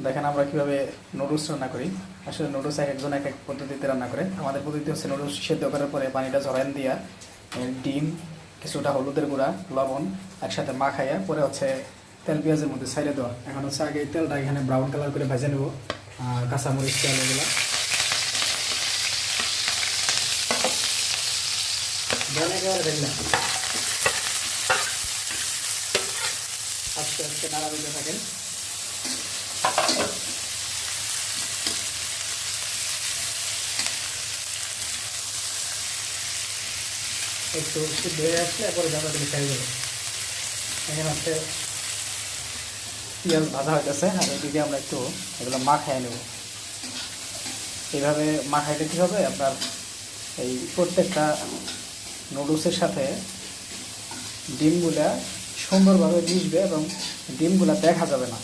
দেখেন আমরা কিভাবে নুডলস রান্না করি। আসলে নুডলস এক একজন এক এক পদ্ধতিতে রান্না করে। আমাদের পদ্ধতি হচ্ছে নুডলস সেদ্ধ করার পরে পানিটা ঝরাইন দিয়া ডিম, কিছুটা হলুদের গুঁড়া, লবণ একসাথে মাখাইয়া পরে হচ্ছে তেল পেঁয়াজের মধ্যে ছাইড়ে দেওয়া। এখন হচ্ছে আগে এই তেলটা এখানে ব্রাউন কালার করে ভেজে নেব, কাঁচামরিচ তেল এগুলো একেবারে ভেজলাম। আস্তে আস্তে নাড়া দিতে থাকেন। একটু সিদ্ধ হয়ে আসলে পরে জামা দিকে খাই যাবে। এখানে হচ্ছে পেঁয়াজ ভাজা হইতেছে আর এদিকে আমরা একটু এগুলো মাখাই নেব। এইভাবে মাখাইলে কী হবে, আপনার এই প্রত্যেকটা নুডলসের সাথে ডিমগুলা সুন্দরভাবে মিশবে এবং ডিমগুলা দেখা যাবে না।